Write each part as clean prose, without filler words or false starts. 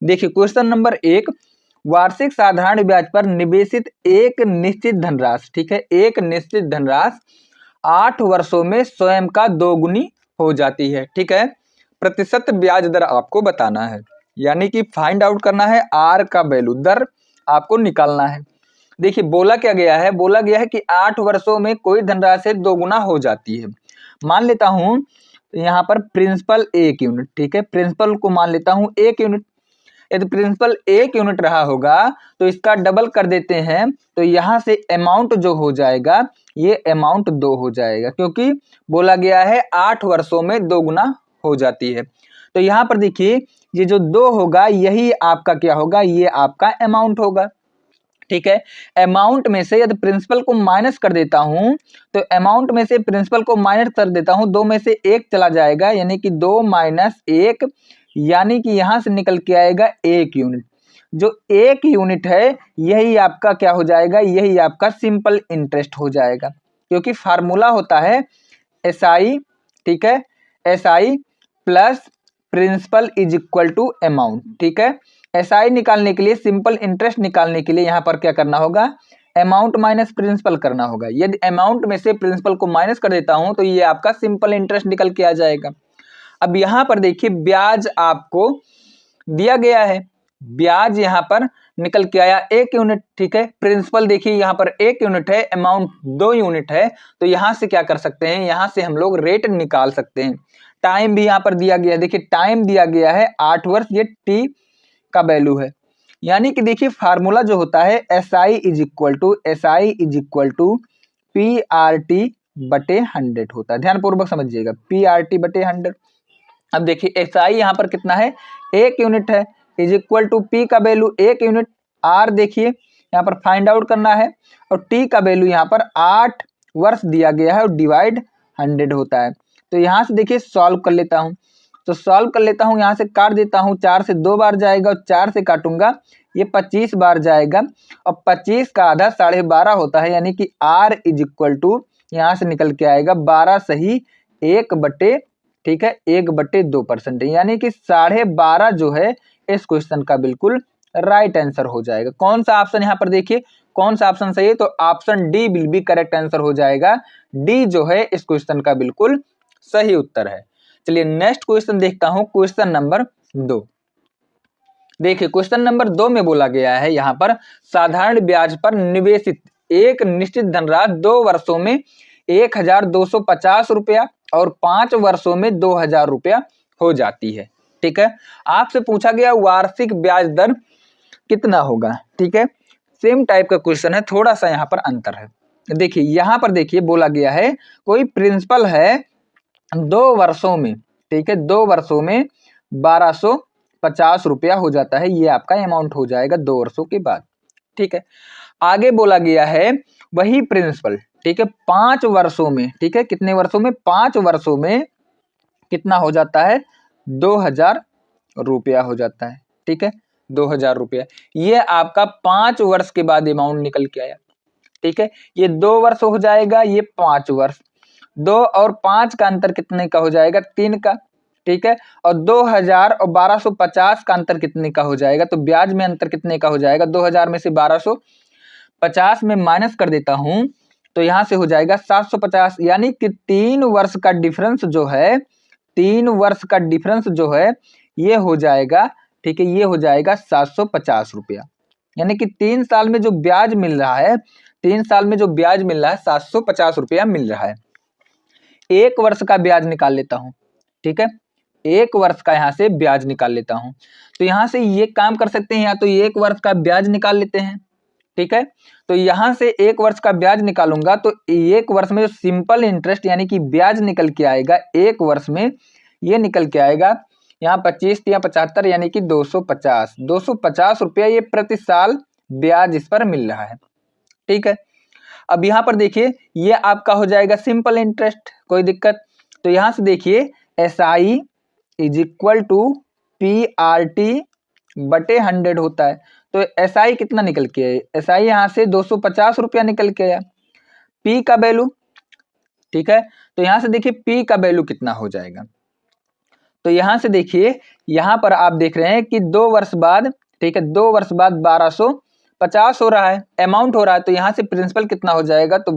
देखिए question number 1, वार्षिक साधारण ब्याज पर निवेशित एक निश्चित धनराशि, ठीक है, एक निश्चित धनराशि 8 वर्षों में स्वयं का दोगुनी हो जाती है, ठीक है। प्रतिशत ब्याज दर आपको बताना है, यानी कि फाइंड आउट करना है आर का वैल्यू, दर आपको निकालना है। देखिए बोला क्या गया है, बोला गया है कि 8 वर्षों में कोई धनराशि दोगुना हो जाती है। मान लेता हूं यहाँ पर प्रिंसिपल 1 यूनिट, ठीक है, प्रिंसिपल को मान लेता हूं 1 यूनिट। यदि प्रिंसिपल 1 यूनिट रहा होगा तो इसका डबल कर देते हैं, तो यहाँ से अमाउंट जो हो जाएगा ये अमाउंट 2 हो जाएगा, क्योंकि बोला गया है 8 वर्षों में दोगुना हो जाती है। तो यहाँ पर देखिए ये जो 2 होगा यही आपका क्या होगा, ये आपका अमाउंट होगा, ठीक है। अमाउंट में से यदि प्रिंसिपल को माइनस कर देता हूं तो अमाउंट में से प्रिंसिपल को माइनस कर देता हूं, 2 में से 1 चला जाएगा, यानी कि 2 माइनस 1, यानी कि यहां से निकल के आएगा 1 यूनिट। जो 1 यूनिट है यही आपका क्या हो जाएगा, यही आपका सिंपल इंटरेस्ट हो जाएगा, क्योंकि फार्मूला होता है SI, ठीक है, SI plus principal is equal to amount, ठीक है। SI निकालने के लिए, सिंपल इंटरेस्ट निकालने के लिए यहाँ पर क्या करना होगा, अमाउंट माइनस प्रिंसिपल करना होगा। यदि अमाउंट में से प्रिंसिपल को माइनस कर देता हूं तो ये आपका सिंपल इंटरेस्ट निकल के आ जाएगा। अब यहाँ पर देखिए ब्याज आपको दिया गया है, ब्याज यहाँ पर निकल के आया 1 यूनिट, ठीक है। प्रिंसिपल देखिए यहाँ पर 1 यूनिट है, अमाउंट 2 यूनिट है, तो यहाँ से क्या कर सकते हैं, यहाँ से हम लोग रेट निकाल सकते हैं। टाइम भी यहाँ पर दिया गया है, देखिए टाइम दिया गया है 8 वर्ष, ये टी का वैल्यू है, यानी कि देखिए फार्मूला जो होता है SI is equal to PRT बटे 100 होता है, ध्यान पूर्वक समझिएगा, PRT बटे 100। अब देखिए SI यहाँ पर कितना है, 1 यूनिट है, इज इक्वल टू P का वैल्यू 1 यूनिट, R देखिए यहाँ पर फाइंड आउट करना है, और T का वैल्यू यहाँ पर 8 वर्ष दिया गया है और डिवाइड 100 होता है। तो यहाँ से देखिए सॉल्व कर लेता हूँ, तो सॉल्व कर लेता हूँ, यहाँ से काट देता हूँ, 4 से 2 बार जाएगा और 4 से काटूंगा ये 25 बार जाएगा, और 25 का आधा 12.5 होता है, यानी कि R इज इक्वल टू यहाँ से निकल के आएगा 12 सही 1 बटे, ठीक है, 1/2%, यानी कि 12.5 जो है इस क्वेश्चन का बिल्कुल राइट आंसर हो जाएगा। कौन सा ऑप्शन यहाँ पर देखिए, कौन सा ऑप्शन सही है, तो option D will be correct answer हो जाएगा। डी जो है इस क्वेश्चन का बिल्कुल सही उत्तर है। चलिए नेक्स्ट क्वेश्चन देखता हूं, क्वेश्चन नंबर 2। देखिए क्वेश्चन नंबर 2 में बोला गया है यहाँ पर साधारण ब्याज पर निवेशित एक निश्चित धनराशि 2 वर्षों में 1250 रुपया और 5 वर्षों में 2000 रुपया हो जाती है, ठीक है। आपसे पूछा गया वार्षिक ब्याज दर कितना होगा, ठीक है। सेम टाइप का क्वेश्चन है, थोड़ा सा यहाँ पर अंतर है। देखिए यहाँ पर देखिए बोला गया है कोई प्रिंसिपल है 2 वर्षों में, ठीक है, 2 वर्षों में 1250 रुपया हो जाता है, ये आपका अमाउंट हो जाएगा 2 वर्षों के बाद, ठीक है। आगे बोला गया है वही प्रिंसिपल, ठीक है, 5 वर्षों में, ठीक है, कितने वर्षों में, 5 वर्षों में कितना हो जाता है, 2000 रुपया हो जाता है, ठीक है, 2000 रुपया। ये आपका 5 वर्ष के बाद अमाउंट निकल के आया, ठीक है। ये 2 वर्ष हो जाएगा, ये 5 वर्ष, 2 और 5 का अंतर कितने का हो जाएगा, 3 का, ठीक है। और 2000 और 1250 का अंतर कितने का हो जाएगा, तो ब्याज में अंतर कितने का हो जाएगा, 2000 में से 1250 में माइनस कर देता हूं तो यहां से हो जाएगा 750, यानी कि 3 वर्ष का डिफरेंस जो है, 3 वर्ष का डिफरेंस जो है ये हो जाएगा, ठीक है, ये हो जाएगा 750 रुपया, यानी कि 3 साल में जो ब्याज मिल रहा है, 3 साल में जो ब्याज मिल रहा है 750 रुपया मिल रहा है। 1 वर्ष का ब्याज निकाल लेता हूं, ठीक है, 1 वर्ष का यहां से ब्याज निकाल लेता हूं, तो यहां से ये काम कर सकते हैं, या तो 1 वर्ष का ब्याज निकाल लेते हैं, ठीक है। तो यहां से 1 वर्ष का ब्याज निकालूंगा तो 1 वर्ष में जो सिंपल इंटरेस्ट यानी कि ब्याज निकल के आएगा 1 वर्ष में, ये निकल के आएगा यहाँ 25 या 75, यानी कि 250 रुपया ये प्रति साल ब्याज इस पर मिल रहा है, ठीक है। अब यहाँ पर देखिए ये आपका हो जाएगा सिंपल इंटरेस्ट, कोई दिक्कत, तो यहाँ से देखिए SI is equal to PRT बटे 100 होता है, तो SI कितना निकल के आया, SI यहाँ से 250 रुपया निकल के आया, P का वैल्यू, ठीक है, तो यहाँ से देखिए P का वैल्यू कितना हो जाएगा, तो यहाँ से देखिए, यहाँ पर आप देख रहे हैं कि 2 वर्ष बाद, ठीक है, 2 वर्ष बाद 1250 हो रहा है, अमाउंट हो रहा है। तो यहाँ से प्रिंसिपल कितना हो जाएगा, तो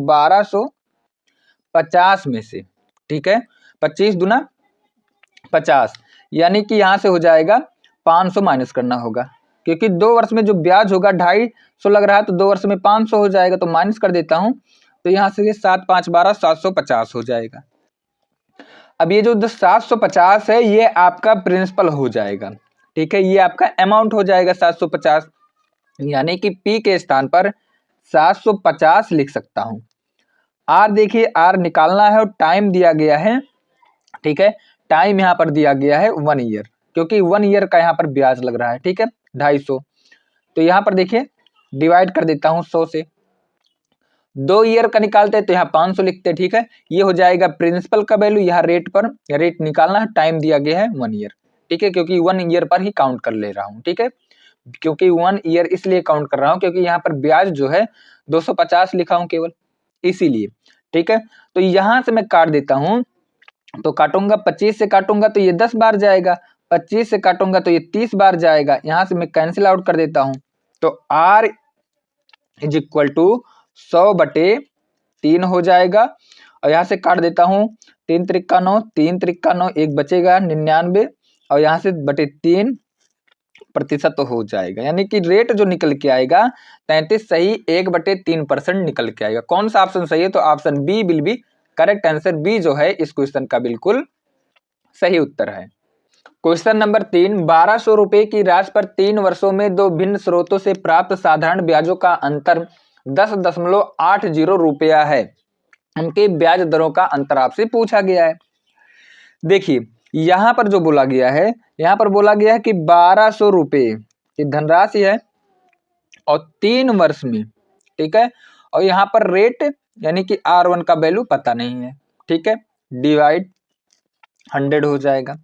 1250 में से, ठीक है, 25 दूना 50, यानी कि यहाँ से हो जाएगा 500 माइनस करना होगा, क्योंकि 2 वर्ष में जो ब्याज होगा 250 लग रहा है, तो 2 वर्ष में 500 हो जाएगा, तो माइनस कर देता हूँ। तो यहाँ से 7 5 12 750 हो जाएगा। अब ये जो 750 है ये आपका प्रिंसिपल हो जाएगा, ठीक है, ये आपका अमाउंट हो जाएगा 750, यानी कि पी के स्थान पर 750 लिख सकता हूं। आर देखिए, आर निकालना है और टाइम दिया गया है, ठीक है, टाइम यहाँ पर दिया गया है 1 ईयर, क्योंकि 1 ईयर का यहाँ पर ब्याज लग रहा है, ठीक है, 250। तो यहाँ पर देखिए डिवाइड कर देता हूँ 100 से, 2 ईयर का निकालते हैं तो यहाँ 500 लिखते हैं, ठीक है, ये हो जाएगा प्रिंसिपल का वैल्यू। यहाँ रेट पर रेट निकालना है, टाइम दिया गया है 1 ईयर, ठीक है, क्योंकि 1 ईयर पर ही काउंट कर ले रहा हूँ, ठीक है, क्योंकि 1 ईयर इसलिए काउंट कर रहा हूँ क्योंकि यहाँ पर ब्याज जो है 250 लिखा हूँ केवल, इसीलिए, ठीक है। तो यहाँ से मैं काट देता हूँ, तो काटूंगा 25 से काटूंगा तो ये 10 बार जाएगा, 25 से काटूंगा तो ये 30 बार जाएगा, यहाँ से मैं कैंसिल आउट कर देता हूँ। तो R इज इक्वल टू 100/3 हो जाएगा, और यहाँ से काट देता हूँ, 3 त्रिक्का 9, 3 त्रिक्का 9, एक बचेगा 99, और यहाँ से /3% तो हो जाएगा, यानी कि रेट जो निकल के आएगा 33 सही 1/3% निकल के आएगा। कौन सा ऑप्शन सही है, तो option B will be correct answer. B जो है इस क्वेश्चन का बिल्कुल सही उत्तर है। क्वेश्चन नंबर 3, 1200 रुपए की राशि पर 3 वर्षों में 2 भिन्न स्रोतों से प्राप्त साधारण ब्याजों का अंतर 10.80 रुपया है। उनके ब्याज दरों का अंतर आपसे पूछा गया है। देखिए यहाँ पर जो बोला गया है, यहाँ पर बोला गया है कि 1200 रुपए की धनराशि है और 3 वर्ष में, ठीक है, और यहाँ पर रेट यानी कि R1 का वैल्यू पता नहीं है, ठीक है, डिवाइड 100 हो जाएगा।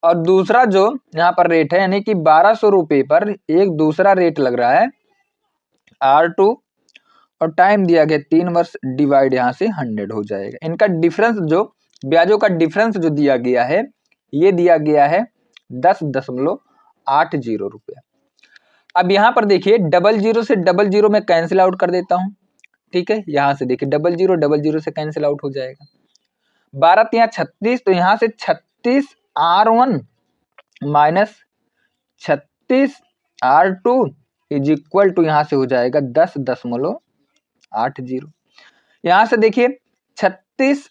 और दूसरा जो यहाँ पर रेट है यानी कि 1200 रुपए पर एक दूसरा रेट लग रहा है R2, और टाइम दिया गया 3 वर्ष, डिवाइड यहाँ से 100 हो जाएगा। इनका डिफरेंस जो ब्याजों का डिफरेंस जो दिया गया है, ये दिया गया है 10.80 रुपया। अब यहाँ पर देखिए 00 से 00 में कैंसिल आउट कर देता हूँ, ठीक है, यहाँ से देखिए 00 से कैंसिल आउट हो जाएगा। 12 या 36, तो यहाँ से 36 R1 minus 36 R2 is equal to यहाँ से हो जाएगा 10.80। यहाँ से देखिए 36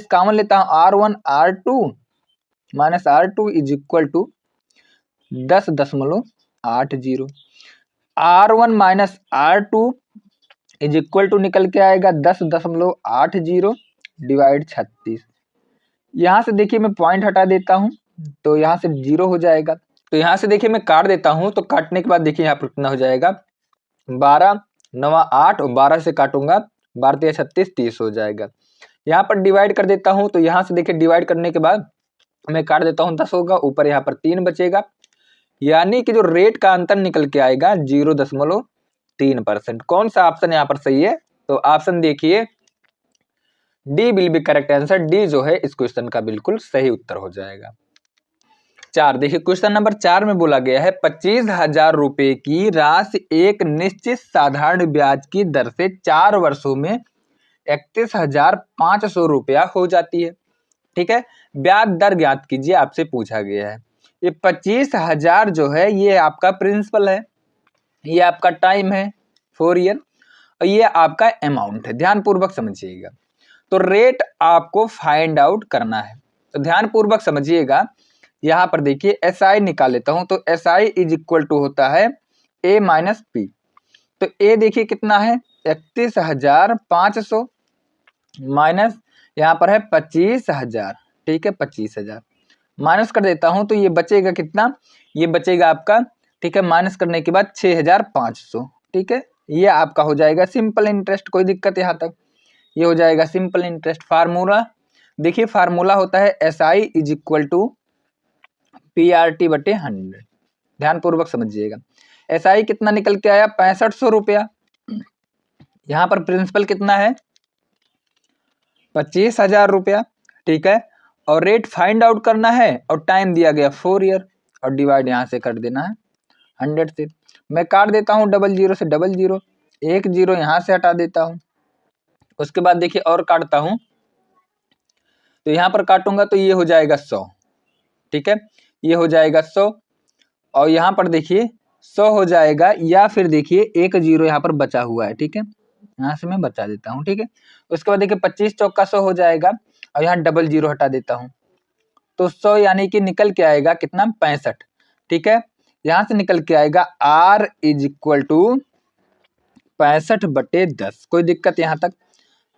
कॉमन लेता हूँ, R1 R2 minus R2 is equal to 10.80। R1 minus R2 is equal to निकल के आएगा 10.80 डिवाइड 36। यहाँ से देखिए मैं पॉइंट हटा देता हूँ, तो यहाँ से 0 हो जाएगा। तो यहाँ से देखिए मैं काट देता हूँ, तो काटने के बाद देखिए यहाँ पर कितना हो जाएगा, 12 9 8, और 12 से काटूंगा 12 3 36 30 हो जाएगा। यहाँ पर डिवाइड कर देता हूँ, तो यहाँ से देखिए डिवाइड करने के बाद मैं काट देता हूँ, 10 होगा, ऊपर यहाँ पर 3 बचेगा, यानी कि जो रेट का अंतर निकल के आएगा 0.3%। कौन सा ऑप्शन यहाँ पर सही है, तो ऑप्शन देखिए D will be correct answer. D जो है इस क्वेश्चन का बिल्कुल सही उत्तर हो जाएगा। 4 देखिए क्वेश्चन नंबर 4 में बोला गया है 25,000 रुपए की राशि एक निश्चित साधारण ब्याज की दर से 4 वर्षों में 31,500 रुपया हो जाती है, ठीक है, ब्याज दर ज्ञात कीजिए आपसे पूछा गया है। ये 25,000 जो है ये आपका प्रिंसिपल है, ये आपका टाइम है 4 ईयर, और ये आपका अमाउंट है, ध्यान पूर्वक समझिएगा। तो रेट आपको फाइंड आउट करना है, तो ध्यान पूर्वक समझिएगा। यहाँ पर देखिए SI निकाल लेता हूं, तो SI इज इक्वल टू होता है A माइनस P। तो A देखिए कितना है 31,500 माइनस यहाँ पर है 25,000, ठीक है, 25,000 माइनस कर देता हूं, तो ये बचेगा कितना, ये बचेगा आपका, ठीक है, माइनस करने के बाद 6,500, ठीक है, ये आपका हो जाएगा सिंपल इंटरेस्ट। कोई दिक्कत यहाँ तक, ये हो जाएगा सिंपल इंटरेस्ट। फार्मूला देखिए, फार्मूला होता है SI is equal to PRT/100, ध्यान पूर्वक समझिएगा। SI कितना निकल के आया 6500 रुपया, यहाँ पर प्रिंसिपल कितना है 25,000 रुपया, ठीक है, और रेट फाइंड आउट करना है और टाइम दिया गया 4 ईयर और डिवाइड यहाँ से कर देना है 100 से। मैं काट देता हूँ 00 से 00, 1 0 यहाँ से हटा देता हूँ। उसके बाद देखिए और काटता हूँ, तो यहाँ पर काटूंगा तो ये हो जाएगा 100, ठीक है, ये हो जाएगा 100 और यहाँ पर देखिए 100 हो जाएगा, या फिर देखिए 1 0 यहाँ पर बचा हुआ है, ठीक है, यहाँ से मैं बचा देता हूँ, ठीक है। उसके बाद देखिए 25 चौका 100 हो जाएगा और यहाँ 00 हटा देता हूँ, तो 100 यानी कि निकल के आएगा कितना 65, ठीक है। यहाँ से निकल के आएगा R इज इक्वल टू 65/10। कोई दिक्कत यहाँ तक?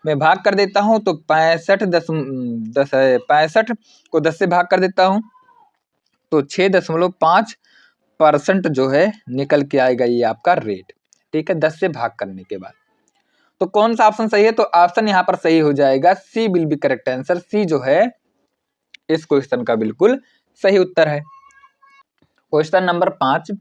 मैं भाग कर देता हूँ तो 65 को 10 से भाग कर देता हूँ तो 6.5% जो है निकल के आएगा ये आपका रेट, ठीक है, 10 से भाग करने के बाद। तो कौन सा ऑप्शन सही है? तो ऑप्शन यहाँ पर सही हो जाएगा, सी विल बी करेक्ट आंसर। सी जो है इस क्वेश्चन का बिल्कुल सही उत्तर है। क्वेश्चन नंबर 5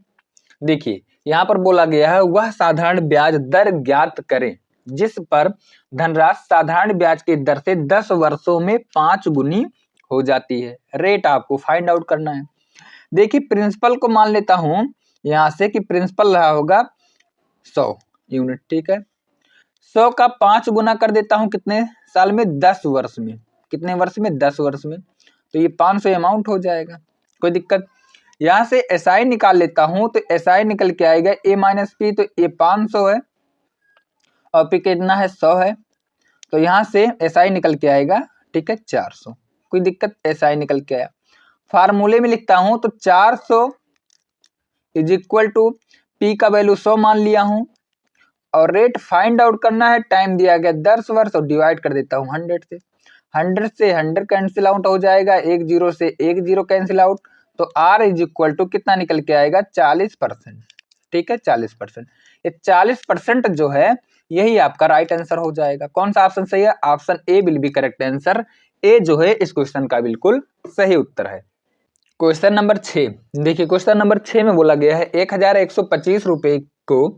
देखिए, यहाँ पर बोला गया है वह साधारण ब्याज दर ज्ञात करें जिस पर धनराशि साधारण ब्याज की दर से 10 वर्षों में 5 गुनी हो जाती है। रेट आपको फाइंड आउट करना है। देखिए प्रिंसिपल को मान लेता हूं यहां से कि प्रिंसिपल रहा होगा 100 यूनिट, ठीक है। 100 का 5 गुना कर देता हूं कितने साल में? 10 वर्ष में। कितने वर्ष में? 10 वर्ष में। तो ये 500 अमाउंट हो जाएगा। कोई दिक्कत? यहां से एसआई निकाल लेता हूं तो एसआई निकल के आएगा ए माइनस पी, तो ये 500 है और पी कितना है? 100 है। तो यहां से एसआई निकल के आएगा, ठीक है, 400। कोई दिक्कत? एसआई निकल के आया। फार्मूले में लिखता हूं तो 400 इज इक्वल टू पी का वैल्यू 100 मान लिया हूं और रेट फाइंड आउट करना है, टाइम दिया गया 10 वर्ष और डिवाइड कर देता हूं 100 से। 100 से 100 कैंसिल आउट हो जाएगा, 1 0 से 1 0 कैंसिल आउट, तो आर इज इक्वल टू कितना निकल के आएगा? 40%, ठीक है, 40%। ये 40% जो है यही आपका राइट आंसर हो जाएगा। कौन सा ऑप्शन सही है? Option A will be correct answer. A जो है इस क्वेश्चन का बिल्कुल सही उत्तर है। क्वेश्चन नंबर 6 देखिए, क्वेश्चन नंबर 6 में बोला गया है 1125 रुपए को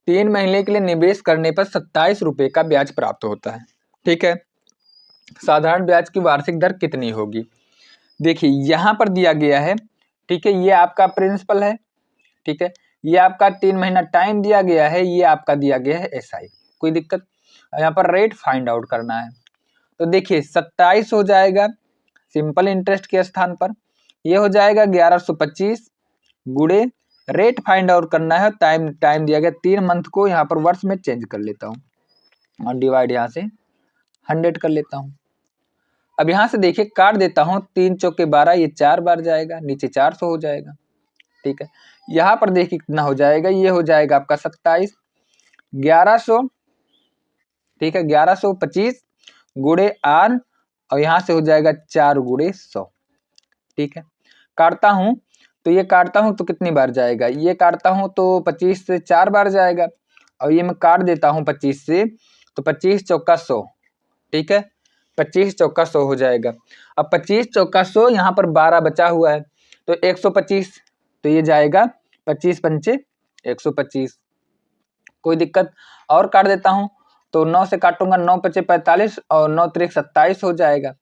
3 महीने के लिए निवेश करने पर 27 रुपए का ब्याज प्राप्त होता है, ठीक है। साधारण ब्याज की वार्षिक दर कितनी होगी? देखिए यहां पर दिया गया है, ठीक है, ये आपका प्रिंसिपल है, ठीक है, ये आपका 3 महीना टाइम दिया गया है, ये आपका दिया गया है एसआई। कोई दिक्कत? यहाँ पर रेट फाइंड आउट करना है। तो देखिए 27 हो जाएगा सिंपल इंटरेस्ट के स्थान पर, ये हो जाएगा 1125 गुड़े रेट फाइंड आउट करना है, टाइम दिया गया 3 मंथ को, यहाँ पर वर्ष में चेंज कर लेता हूँ और डिवाइड यहाँ से 100 कर लेता हूँ। अब यहाँ से देखिए काट देता हूँ, 3 चौके 12, ये 4 बार जाएगा, नीचे 400 हो जाएगा, ठीक है। यहाँ पर देखिए कितना हो जाएगा? ये हो जाएगा आपका 27 1100, ठीक है, 1125 गुड़े आर और यहाँ से हो जाएगा 4 गुड़े 100, ठीक है। काटता हूँ तो ये काटता हूँ तो कितनी बार जाएगा? ये काटता हूँ तो 25 से 4 बार जाएगा और ये मैं काट देता हूँ 25 से, तो 25 चौका 100, ठीक है, 25 चौका 100 हो जाएगा। अब 25 चौका 100 यहाँ पर 12 बचा हुआ है तो 125, तो ये जाएगा 25 पंचे 125। कोई दिक्कत? और काट देता हूँ तो 9 से काटूंगा, 9 पचे 45 और 9 त्रिक 27 हो जाएगा,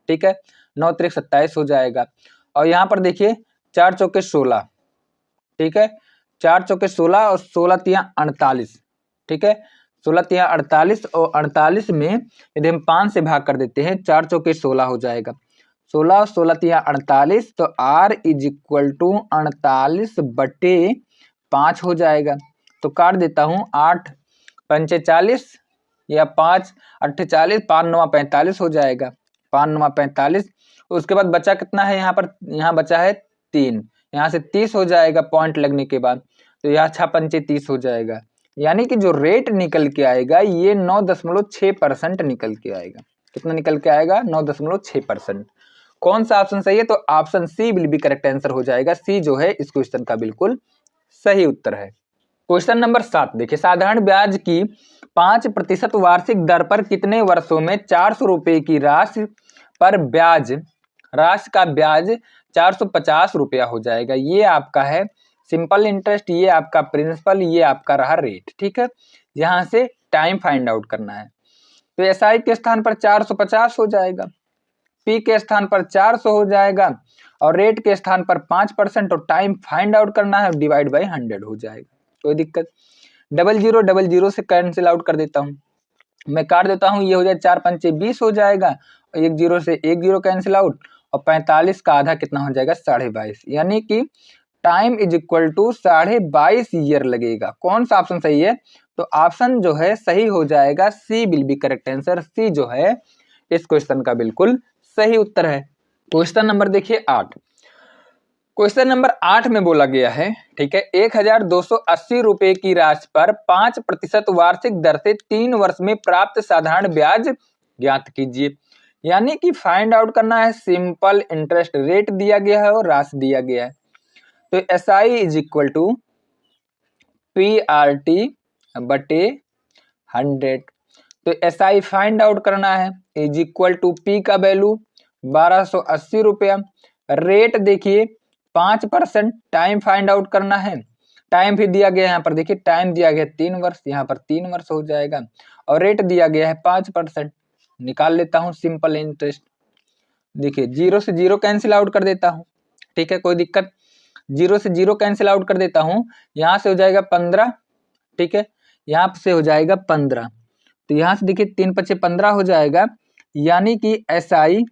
ठीक है, 9 त्रिक 27 हो जाएगा। और यहाँ पर देखिए 4 चौके 16, ठीक है, 4 चौके 16 और 16 तिया 48, ठीक है, 16 तिया 48 और 48 में यदि हम 5 से भाग कर देते हैं 4 चौके 16 हो जाएगा, 16 और 16 तिया 48, तो R इज इक्वल टू 48/5 हो जाएगा। तो काट देता हूँ, 8 पंचे 40 या 5 8 40, 5 9 45 हो जाएगा, 5 9 45। उसके बाद बचा कितना है यहाँ पर? यहाँ बचा है 3, यहाँ से 30 हो जाएगा पॉइंट लगने के बाद, तो यहाँ 6 पंचे 30 हो जाएगा। यानी कि जो रेट निकल के आएगा ये 9.6% निकल के आएगा। कितना निकल के आएगा? 9.6%। कौन सा ऑप्शन सही है? तो option C will be correct answer हो जाएगा। सी जो है इस क्वेश्चन का बिल्कुल सही उत्तर है। क्वेश्चन नंबर 7 देखिए, साधारण ब्याज की 5% वार्षिक दर पर कितने वर्षों में 400 रुपए की राशि पर राशि का ब्याज 450 रुपया हो जाएगा? ये आपका है सिंपल इंटरेस्ट, ये आपका प्रिंसिपल, ये आपका रहा रेट, ठीक है। यहाँ से टाइम फाइंड आउट करना है, तो एसआई के स्थान पर 450 हो जाएगा, पी के स्थान पर 400 हो जाएगा और रेट के स्थान पर 5% और टाइम फाइंड आउट करना है, डिवाइड बाई 100 हो जाएगा। कोई दिक्कत? 00 से कैंसिल आउट कर देता हूँ, मैं काट देता हूँ, ये हो जाए 4 पंचे 20 हो जाएगा, और 10 से 10 कैंसिल आउट, और 45 का आधा कितना हो जाएगा 22.5, यानी कि time is equal to 22.5 year लगेगा। कौन सा ऑप्शन सही है? तो ऑप्शन जो है सही हो जाएगा सी विल बी करेक्ट आंसर। सी जो है इस क्वेश्चन का बिल्कुल सही उत्तर है। क्वेश्चन नंबर देखिए 8। क्वेश्चन नंबर 8 में बोला गया है, ठीक है, 1280 रुपए की राशि पर 5% वार्षिक दर से 3 वर्ष में प्राप्त साधारण ब्याज ज्ञात कीजिए। यानी कि फाइंड आउट करना है, सिंपल इंटरेस्ट रेट दिया गया है और राशि दिया गया है। तो S I is equal to P R T बटे 100। तो एस आई फाइंड आउट करना है, इज इक्वल टू पी का वैल्यू 1280 रुपया, रेट देखिए 5%, टाइम फाइंड आउट करना है, टाइम भी दिया गया है यहाँ पर, देखिए टाइम दिया गया 3 वर्ष, यहाँ पर 3 वर्ष हो जाएगा, और रेट दिया गया है 5%। निकाल लेता हूँ सिंपल इंटरेस्ट, देखिए 0 से 0 कैंसिल आउट कर देता हूँ, ठीक है, कोई दिक्कत? 0 से 0 कैंसिल आउट कर देता हूँ, यहाँ से हो जाएगा 15, ठीक है, यहाँ से हो जाएगा 15, तो यहाँ से देखिए 3 पचे 15 हो जाएगा, यानी कि S I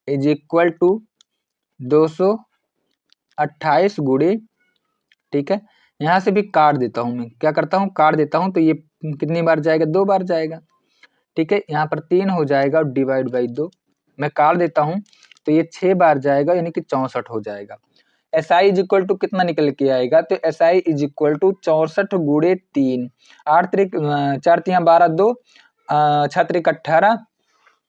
is equal to 228 गुणे, ठीक है, यहाँ से भी काट देता हूँ, मैं क्या करता हूँ काट देता हूँ, तो ये कितनी बार जाएगा 2 बार जाएगा, ठीक है, यहाँ पर 3 हो जाएगा और डिवाइड बाई 2, मैं काट देता हूँ तो ये 6 बार जाएगा, यानी कि 64 हो जाएगा। S I is equal to कितना निकल के आएगा? तो S I is equal to 64 गुणे 3, 8 त्रिक 4 3 12 2 6 त्रिक 18,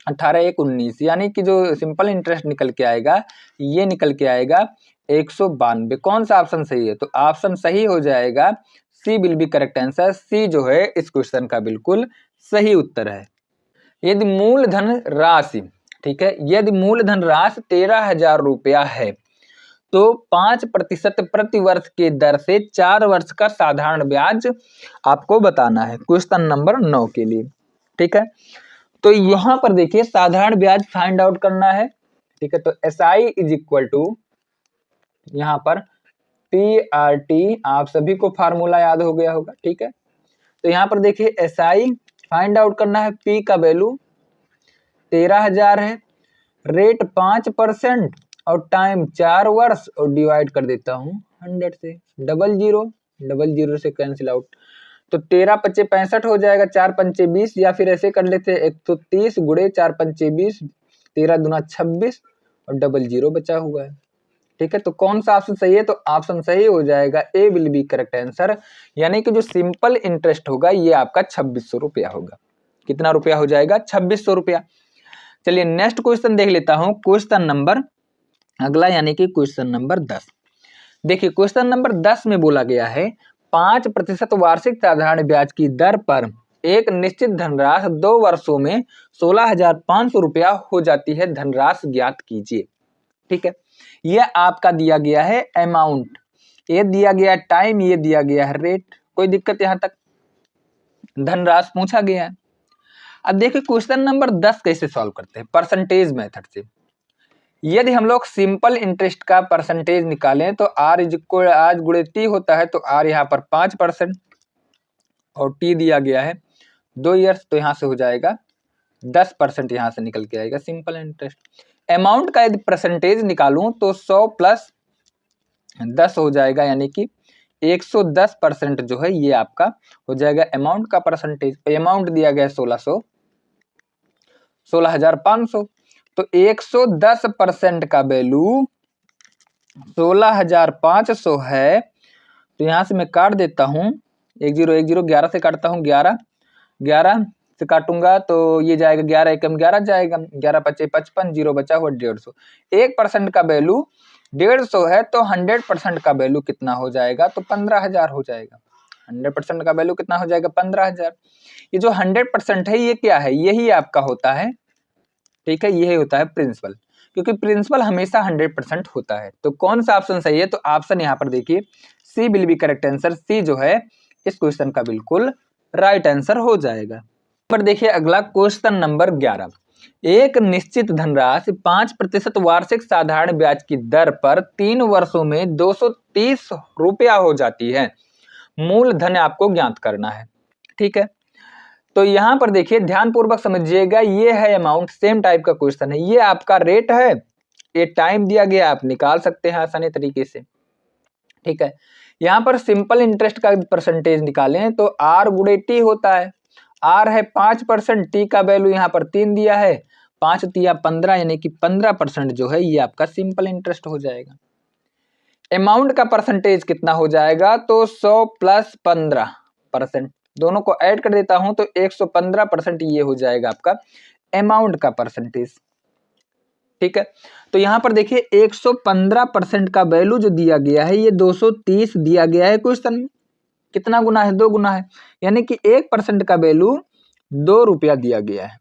18 1 19, यानी कि जो सिंपल इंटरेस्ट निकल के आएगा ये निकल के आएगा 192। कौन सा ऑप्शन सही है? तो ऑप्शन सही हो जाएगा सी विल बी करेक्ट आंसर। सी जो है इस क्वेश्चन का बिल्कुल सही उत्तर है। यदि मूलधन राशि, ठीक है, यदि मूलधन राशि 13,000 रुपया है तो 5% प्रति वर्ष के दर से 4 वर्ष का साधारण ब्याज आपको बताना है, क्वेश्चन नंबर 9 के लिए, ठीक है। तो यहां पर देखिए साधारण ब्याज फाइंड आउट करना है, ठीक है, तो S I is equal to यहां पर पी आर टी, आप सभी को फार्मूला याद हो गया होगा, ठीक है। तो यहां पर देखिए एस आई फाइंड आउट करना है, पी का वैल्यू 13,000 है, रेट 5% और टाइम 4 वर्ष, और डिवाइड कर देता हूँ 100 से, 00 से कैंसिल आउट, तो 13 पच्चे 65 हो जाएगा, 4 पंचे 20, या फिर ऐसे कर लेते 130 गुणे 4 पंचे 20, 13 दूना 26 और 00 बचा हुआ है, ठीक है। तो कौन सा ऑप्शन सही है? तो ऑप्शन सही हो जाएगा ए विल बी करेक्ट आंसर, यानी कि जो सिंपल इंटरेस्ट होगा ये आपका 2600 रुपया होगा। कितना रुपया हो जाएगा? 2600 रुपया। चलिए नेक्स्ट क्वेश्चन देख लेता हूं, क्वेश्चन नंबर अगला, यानी कि क्वेश्चन नंबर 10। देखिए क्वेश्चन नंबर 10 में बोला गया है 5% वार्षिक साधारण ब्याज की दर पर एक निश्चित धनराशि 2 वर्षों में 16,500 रुपया हो जाती है, धनराशि ज्ञात कीजिए, ठीक है। यह आपका दिया गया है अमाउंट, ये दिया गया टाइम, ये दिया गया है रेट, कोई दिक्कत यहां तक? धनराशि पूछा गया है। अब देखिए क्वेश्चन नंबर 10 कैसे सॉल्व करते हैं, परसेंटेज मेथड से। यदि हम लोग सिंपल इंटरेस्ट का परसेंटेज निकालें तो आर इज इक्वल, आज गुणे टी होता है, तो आर यहाँ पर 5% और टी दिया गया है 2 ईयर्स, तो यहाँ से हो जाएगा 10%, यहाँ से निकल के आएगा सिंपल इंटरेस्ट। अमाउंट का यदि परसेंटेज निकालूं तो 100 प्लस 10 हो जाएगा, यानी कि 110% जो है ये आपका हो जाएगा अमाउंट का परसेंटेज। अमाउंट दिया गया है 16,500, तो 110% का वैल्यू 16,500 है, तो यहां से मैं काट देता हूं 10 11 से काटता हूं, 11 से काटूंगा तो ये जाएगा 11 एकम 11 जाएगा, 11 पचे 55, 0 बचा हुआ 150। 1% का वैल्यू 150 है, तो 100% का वैल्यू कितना हो जाएगा? तो 15,000 हो जाएगा। 100% का वैल्यू कितना हो जाएगा? 15,000। ये जो 100% है ये क्या है? यही आपका होता है, ठीक है, यही होता है प्रिंसिपल, क्योंकि प्रिंसिपल हमेशा 100% होता है। तो कौन सा ऑप्शन सही है? तो ऑप्शन यहाँ पर देखिए सी विल बी करेक्ट आंसर। सी जो है इस क्वेश्चन का बिल्कुल राइट आंसर हो जाएगा। पर देखिए अगला क्वेश्चन नंबर 11। क्वेश्चन नंबर 11 में एक निश्चित धनराशि 5% वार्षिक साधारण ब्याज की दर पर 3 वर्षों में 230 रुपया हो जाती है। मूलधन आपको ज्ञात करना है। ठीक है, तो यहां पर देखिए ध्यानपूर्वक समझिएगा, ये है अमाउंट, सेम टाइप का क्वेश्चन है। ये आपका रेट है, ये टाइम दिया गया, आप निकाल सकते हैं आसानी तरीके से। ठीक है, यहां पर सिंपल इंटरेस्ट का परसेंटेज निकालें तो आर गुणे टी होता है। आर है 5%, टी का वैल्यू यहाँ पर 3 दिया है, 5 तिया 15, यानी कि 15% जो है ये आपका सिंपल इंटरेस्ट हो जाएगा। अमाउंट का परसेंटेज कितना हो जाएगा, तो 100 प्लस 15%, दोनों को ऐड कर देता हूं तो 115% ये हो जाएगा आपका अमाउंट का परसेंटेज। ठीक है, तो यहां पर देखिए 115% का वैल्यू जो दिया गया है ये 230 दिया गया है क्वेश्चन में। कितना गुना है, 2 गुना है, यानी कि 1% का वैल्यू 2 रुपया दिया गया है।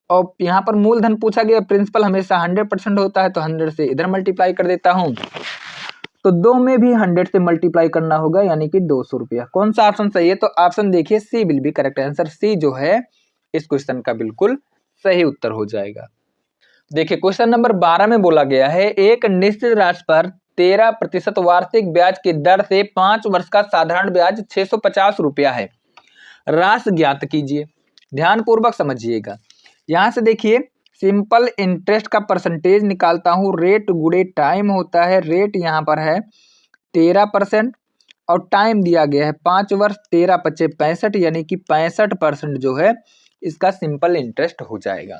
और यहाँ पर मूलधन पूछा गया, प्रिंसिपल हमेशा 100% होता है, तो 100 से इधर मल्टीप्लाई कर देता हूं, तो 2 में भी 100 से मल्टीप्लाई करना होगा, यानी कि 200 रुपया। कौन सा ऑप्शन सही है, तो ऑप्शन देखिए सी विल बी करेक्ट आंसर। सी जो है इस क्वेश्चन का बिल्कुल सही उत्तर हो जाएगा। देखिए क्वेश्चन नंबर 12 में बोला गया है, एक निश्चित राशि पर 13% वार्षिक ब्याज की दर से 5 वर्ष का साधारण ब्याज 650 रुपया है, राशि ज्ञात कीजिए। ध्यान पूर्वक समझिएगा, यहां से देखिए सिंपल इंटरेस्ट का परसेंटेज निकालता हूं, रेट गुणे टाइम होता है। रेट यहाँ पर है 13% और टाइम दिया गया है 5 वर्ष, 13 पचे 65, यानी कि 65% जो है इसका सिंपल इंटरेस्ट हो जाएगा।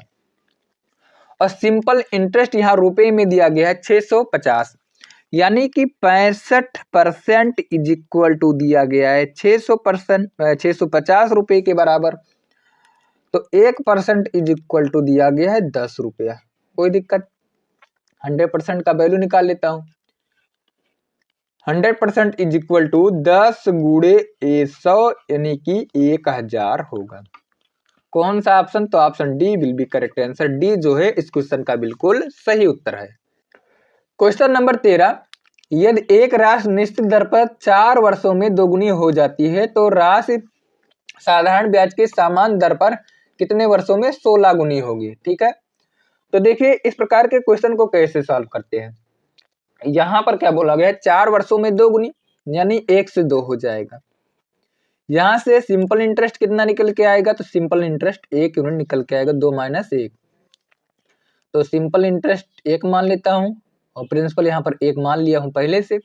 और सिंपल इंटरेस्ट यहाँ रुपए में दिया गया है 650, यानी कि 65% इज इक्वल टू दिया गया है 600%, 650 रुपए के बराबर। तो 1% इज इक्वल टू दिया गया है 10 रुपया। कोई दिक्कत, 100% का वैल्यू निकाल लेता हूं। 100% इज इक्वल टू 10 गुणे 100, यानी कि 1000 होगा। कौन सा ऑप्शन, तो option D will be correct answer. D जो है इस क्वेश्चन का बिल्कुल सही उत्तर है। क्वेश्चन नंबर 13, यदि एक राशि निश्चित दर पर 4 वर्षों में दोगुनी हो जाती है तो राशि साधारण ब्याज के समान दर पर कितने वर्षों में 16 गुनी होगी। ठीक है, तो देखिए इस प्रकार के क्वेश्चन को कैसे सॉल्व करते हैं। यहां पर क्या बोला गया है, 4 वर्षों में 2 गुनी, यानी 1 से 2 हो जाएगा। यहां से सिंपल इंटरेस्ट कितना निकल के आएगा, तो सिंपल इंटरेस्ट 1 यूनिट निकल के आएगा, 2 माइनस 1, तो सिंपल इंटरेस्ट 1 मान लेता हूं और प्रिंसिपल यहां पर 1 मान लिया हूं पहले से।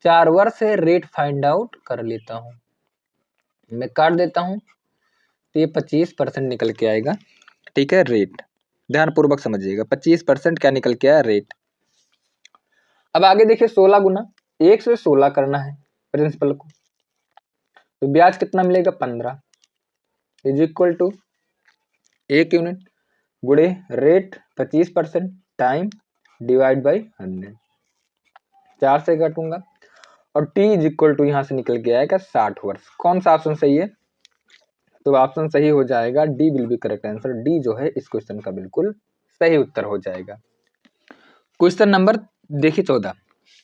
4 वर्ष है, रेट फाइंड आउट कर लेता हूं, मैं काट देता हूं, तो ये 25% निकल के आएगा। ठीक है, रेट ध्यान पूर्वक समझिएगा, 25% क्या निकल के आया, रेट। अब आगे देखिए 16 गुना, 1 से 16 करना है प्रिंसिपल को, तो ब्याज कितना मिलेगा, 15 इज इक्वल टू 1 यूनिट गुणे रेट 25% टाइम डिवाइड बाई 100, 4 से काटूंगा और टी इज इक्वल टू यहां से निकल के आएगा 60 वर्ष। कौन सा ऑप्शन सही है, तो ऑप्शन सही हो जाएगा D will be correct answer. D जो है इस क्वेश्चन का बिल्कुल सही उत्तर हो जाएगा। क्वेश्चन नंबर देखिए 14,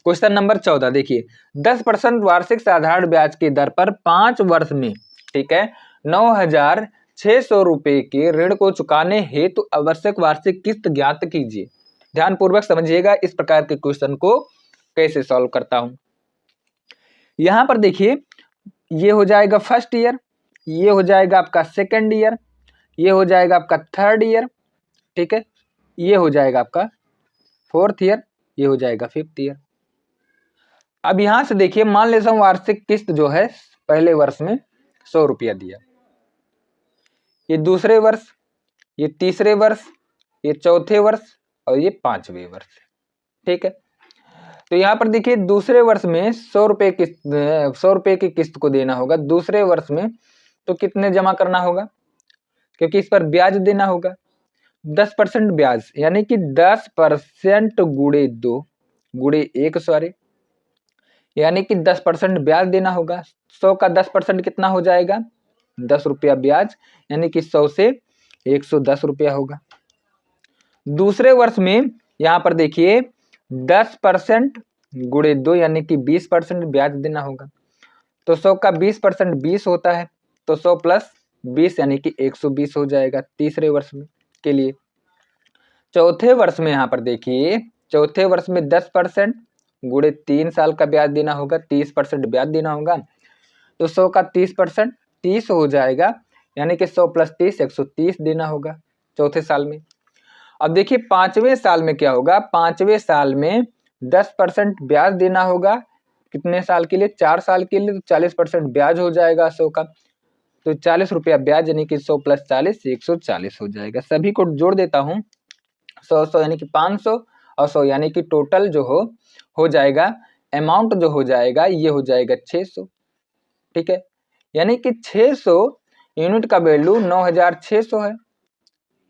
क्वेश्चन नंबर 14 देखिए, 10% वार्षिक साधारण ब्याज की दर पर 5 वर्ष में, ठीक है, 9,600 रुपए के ऋण को चुकाने हेतु आवश्यक वार्षिक किस्त ज्ञात कीजिए। ध्यान पूर्वक समझिएगा इस प्रकार के क्वेश्चन को कैसे सॉल्व करता हूं। यहां पर देखिए ये हो जाएगा फर्स्ट ईयर, ये हो जाएगा आपका सेकेंड ईयर, ये हो जाएगा आपका थर्ड ईयर, ठीक है, ये हो जाएगा आपका फोर्थ ईयर, ये हो जाएगा फिफ्थ ईयर। अब यहां से देखिए मान लेता हूं वार्षिक किस्त जो है पहले वर्ष में 100 रुपया दिया, ये दूसरे वर्ष, ये तीसरे वर्ष, ये चौथे वर्ष और ये 5वें वर्ष। ठीक है, तो यहाँ पर देखिए दूसरे वर्ष में 100 रुपए किस्त, 100 रुपए की किस्त को देना होगा दूसरे वर्ष में, तो कितने जमा करना होगा, क्योंकि इस पर ब्याज देना होगा 10% ब्याज, यानी कि 10% गुणे 2 गुणे 1, सॉरी, यानी कि 10% ब्याज देना होगा। 100 का 10% कितना हो जाएगा, 10 रुपया ब्याज, यानी कि 100 से 110 रुपया होगा। दूसरे वर्ष में यहाँ पर देखिए 10% गुणे 2 यानी कि 20% ब्याज देना होगा, तो 100 का 20% 20 होता है, तो 100 प्लस 20 यानी कि 120 हो जाएगा तीसरे वर्ष में के लिए। चौथे वर्ष में यहाँ पर देखिए, चौथे वर्ष में 10% गुणे 3 साल का ब्याज देना होगा, 30% ब्याज देना होगा। तो 100 का 30% 30 हो जाएगा, यानी कि 100 + 30 130 देना होगा चौथे साल में। अब देखिए 5वें साल में क्या होगा, 5वें साल में 10% ब्याज देना होगा। कितने साल के लिए? 4 साल के लिए। तो 40% ब्याज हो जाएगा 100 का, तो 40 रुपया ब्याज, यानी कि 100 + 40 140 हो जाएगा। सभी को जोड़ देता हूँ, 100 यानी कि 500 और 100 यानी कि टोटल जो हो जाएगा, अमाउंट जो हो जाएगा ये हो जाएगा 600। ठीक है, यानी कि 600 यूनिट का वैल्यू 9600 है।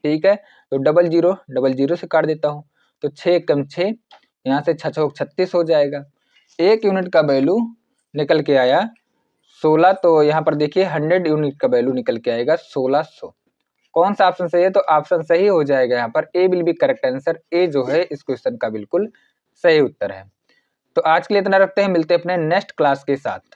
ठीक है, तो डबल जीरो से काट देता हूँ, तो 6 कम 6, यहाँ से 6 36 हो जाएगा। 1 यूनिट का वैल्यू निकल के आया 16, तो यहाँ पर देखिए 100 यूनिट का वैल्यू निकल के आएगा 1600। कौन सा ऑप्शन सही है? तो ऑप्शन सही हो जाएगा यहाँ पर, ए will be correct answer. A जो है इस क्वेश्चन का बिल्कुल सही उत्तर है। तो आज के लिए इतना रखते हैं, मिलते हैं अपने नेक्स्ट क्लास के साथ।